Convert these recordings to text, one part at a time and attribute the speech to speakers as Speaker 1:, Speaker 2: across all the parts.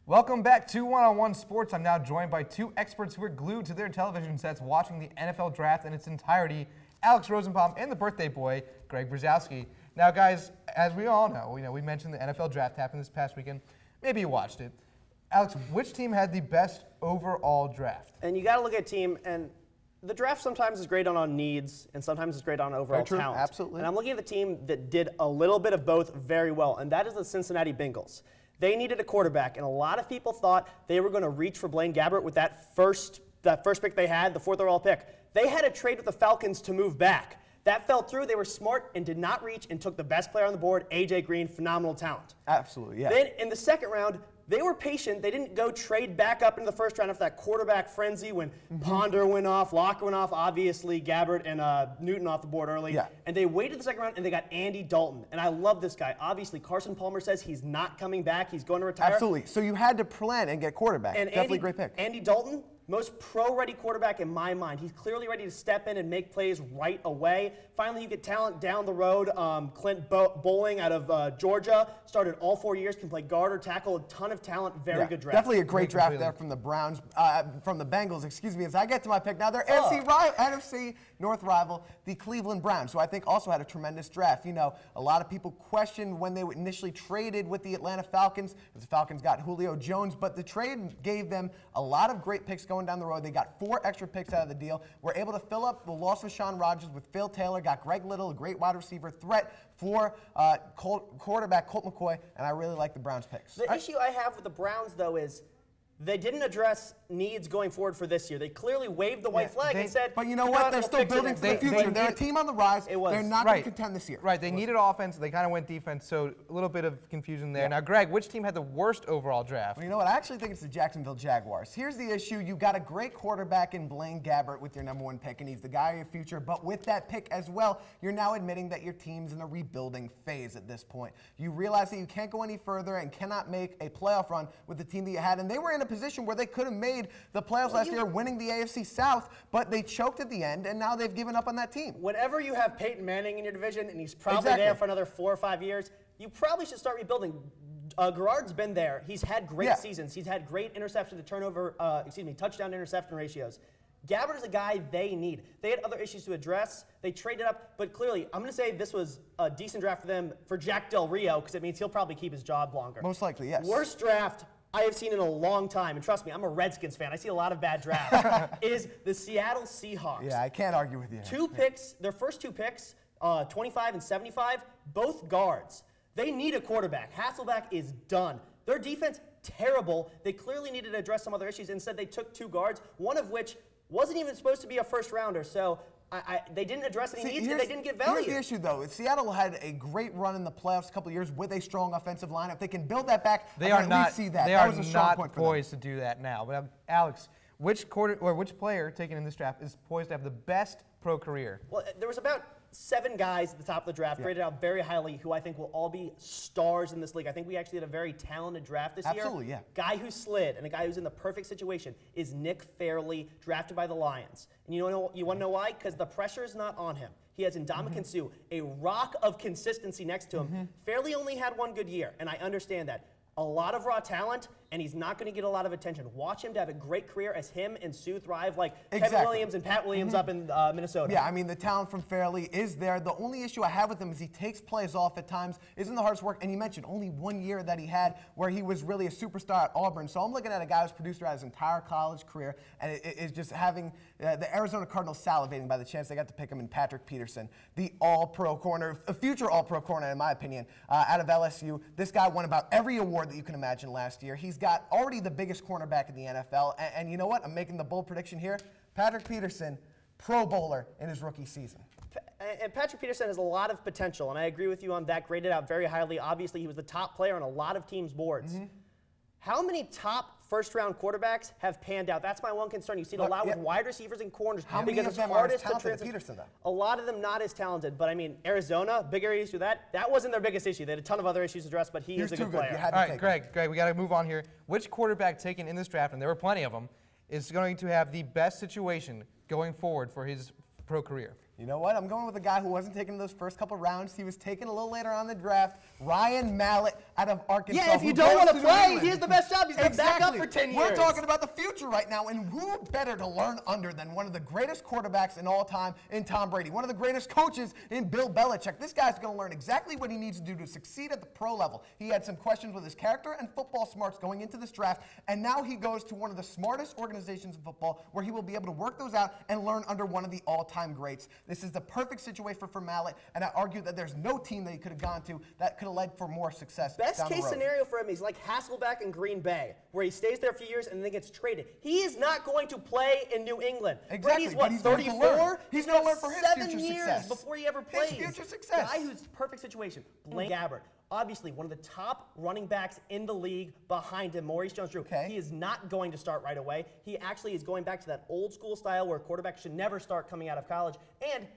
Speaker 1: Welcome back to One-on-One Sports. I'm now joined by two experts who are glued to their television sets watching the NFL Draft in its entirety, Alex Rosenbaum and the birthday boy, Greg Brzezowski. Now, guys, as we all know, we mentioned the NFL Draft happened this past weekend. Maybe you watched it. Alex, which team had the best overall draft?
Speaker 2: And you got to look at team, and the draft sometimes is great on needs, and sometimes it's great on overall talent.
Speaker 3: Absolutely.
Speaker 2: And I'm looking at the team that did a little bit of both very well, and that is the Cincinnati Bengals. They needed a quarterback, and a lot of people thought they were going to reach for Blaine Gabbert with that first pick they had, the fourth overall pick. They had a trade with the Falcons to move back. That fell through. They were smart and did not reach and took the best player on the board, A.J. Green, phenomenal talent.
Speaker 3: Absolutely, yeah.
Speaker 2: Then in the second round, they were patient. They didn't go trade back up into the first round after that quarterback frenzy when Ponder went off, Locker went off, obviously Gabbert and Newton off the board early.
Speaker 3: Yeah.
Speaker 2: And they waited the second round, and they got Andy Dalton. And I love this guy. Obviously, Carson Palmer says he's not coming back. He's going to retire.
Speaker 3: Absolutely. So you had to plan and get quarterback.
Speaker 2: And
Speaker 3: Definitely great pick.
Speaker 2: Andy Dalton, most pro-ready quarterback in my mind. He's clearly ready to step in and make plays right away. Finally, you get talent down the road. Clint Bowling out of Georgia, started all 4 years, can play guard or tackle, a ton of talent, very good draft.
Speaker 3: Definitely a great draft there from the Browns, from the Bengals, excuse me, as I get to my pick. Now, their NFC North rival, the Cleveland Browns, who I think also had a tremendous draft. You know, a lot of people questioned when they initially traded with the Atlanta Falcons, because the Falcons got Julio Jones, but the trade gave them a lot of great picks going down the road. They got 4 extra picks out of the deal. Were able to fill up the loss of Sean Rodgers with Phil Taylor, got Greg Little, a great wide receiver threat for quarterback Colt McCoy, and I really like the Browns picks.
Speaker 2: The issue I have with the Browns, though, is they didn't address needs going forward for this year. They clearly waved the white flag and said,
Speaker 3: but you know what? They're still building for the future. They're a team on the rise. They're not going to contend this year.
Speaker 1: Right. They needed offense. They kind of went defense, so a little bit of confusion there. Now, Greg, which team had the worst overall draft?
Speaker 3: Well, you know what? I actually think it's the Jacksonville Jaguars. Here's the issue. You got a great quarterback in Blaine Gabbert with your #1 pick, and he's the guy of your future. But with that pick as well, you're now admitting that your team's in a rebuilding phase at this point. You realize that you can't go any further and cannot make a playoff run with the team that you had. And they were in a position where they could have made the playoffs last year, winning the AFC South, but they choked at the end, and now they've given up on that team.
Speaker 2: Whenever you have Peyton Manning in your division, and he's probably there for another 4 or 5 years, you probably should start rebuilding. Garrard's been there. He's had great seasons. He's had great touchdown to interception ratios. Gabbert is a guy they need. They had other issues to address. They traded up, but clearly, I'm going to say this was a decent draft for them for Jack Del Rio, because it means he'll probably keep his job longer.
Speaker 3: Most likely, yes.
Speaker 2: Worst draft I have seen in a long time, and trust me, I'm a Redskins fan. I see a lot of bad drafts, is the Seattle Seahawks.
Speaker 3: Yeah, I can't argue with you.
Speaker 2: 2 picks, their first 2 picks, 25 and 75, both guards. They need a quarterback. Hasselbeck is done. Their defense, terrible. They clearly needed to address some other issues. Instead, they took 2 guards, one of which wasn't even supposed to be a first rounder. So they didn't address any needs, and they didn't get value.
Speaker 3: Here's the issue, though. Seattle had a great run in the plaffs a couple of years with a strong offensive line. If they can build that back,
Speaker 1: they are not.
Speaker 3: See that.
Speaker 1: They
Speaker 3: that
Speaker 1: are
Speaker 3: was a strong
Speaker 1: not
Speaker 3: point for
Speaker 1: poised to do that now. But Alex, which player taken in this draft is poised to have the best pro career?
Speaker 2: Well, there was about 7 guys at the top of the draft, graded out very highly, who I think will all be stars in this league. I think we actually had a very talented draft this year.
Speaker 3: Absolutely, yeah.
Speaker 2: Guy who slid and a guy who's in the perfect situation is Nick Fairley, drafted by the Lions. And you want to know why? Because the pressure is not on him. He has Ndamukong Suh, a rock of consistency next to him. Fairley only had 1 good year, and I understand that. A lot of raw talent, and he's not going to get a lot of attention. Watch him to have a great career as him and Sue thrive like Kevin Williams and Pat Williams up in Minnesota.
Speaker 3: Yeah, I mean, the talent from Fairley is there. The only issue I have with him is he takes plays off at times, isn't the hardest work, and you mentioned only 1 year that he had where he was really a superstar at Auburn. So I'm looking at a guy who's produced throughout his entire college career, and it is just having the Arizona Cardinals salivating by the chance they got to pick him in Patrick Peterson, the all-pro corner, a future all-pro corner in my opinion, out of LSU. This guy won about every award that you can imagine last year. He's got already the biggest cornerback in the NFL, and you know what? I'm making the bold prediction here. Patrick Peterson, Pro Bowler in his rookie season.
Speaker 2: And Patrick Peterson has a lot of potential, and I agree with you on that. Graded out very highly. Obviously, he was the top player on a lot of teams' boards. How many top first-round quarterbacks have panned out? That's my one concern. You see it a lot with wide receivers and corners.
Speaker 3: How many of them are as talented as Peterson, though?
Speaker 2: A lot of them not as talented. But, I mean, Arizona, bigger issue that wasn't their biggest issue. They had a ton of other issues to address, but he is a good player.
Speaker 1: All right, Greg, we got to move on here. Which quarterback taken in this draft, and there were plenty of them, is going to have the best situation going forward for his pro career?
Speaker 3: You know what? I'm going with a guy who wasn't taken in those first couple rounds. He was taken a little later on in the draft. Ryan Mallett out of Arkansas.
Speaker 2: Yeah, if you
Speaker 3: who
Speaker 2: don't
Speaker 3: goes
Speaker 2: want to
Speaker 3: New
Speaker 2: play,
Speaker 3: England.
Speaker 2: he has the best job. He's going to back up for 10 years.
Speaker 3: We're talking about the future right now, and who better to learn under than one of the greatest quarterbacks in all time in Tom Brady, one of the greatest coaches in Bill Belichick. This guy's going to learn exactly what he needs to do to succeed at the pro level. He had some questions with his character and football smarts going into this draft, and now he goes to one of the smartest organizations in football where he will be able to work those out and learn under one of the all-time greats. This is the perfect situation for Mallett, and I argue that there's no team that he could have gone to that could have led for more success.
Speaker 2: Best
Speaker 3: down the
Speaker 2: case
Speaker 3: road.
Speaker 2: scenario for him is like Hasselbeck in Green Bay, where he stays there a few years and then gets traded. He is not going to play in New England.
Speaker 3: Exactly,
Speaker 2: Brady's what,
Speaker 3: but he's going to
Speaker 2: 34?
Speaker 3: learn. He's going to learn for his
Speaker 2: 7
Speaker 3: future
Speaker 2: years
Speaker 3: success.
Speaker 2: before he ever plays.
Speaker 3: His future success.
Speaker 2: Guy who's perfect situation. Blaine Gabbert. Obviously, one of the top running backs in the league behind him, Maurice Jones-Drew.
Speaker 3: Okay.
Speaker 2: He is not going to start right away. He actually is going back to that old school style where quarterbacks should never start coming out of college. And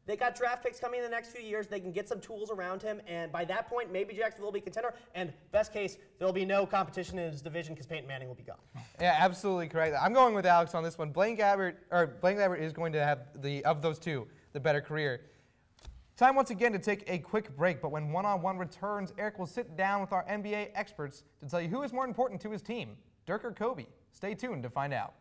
Speaker 2: they got draft picks coming in the next few years. They can get some tools around him, and by that point, maybe Jacksonville will be a contender. And best case, there'll be no competition in his division because Peyton Manning will be gone.
Speaker 1: Yeah, absolutely correct. I'm going with Alex on this one. Blaine Gabbert is going to have of those two the better career. Time once again to take a quick break, but when one-on-one returns, Eric will sit down with our NBA experts to tell you who is more important to his team, Dirk or Kobe. Stay tuned to find out.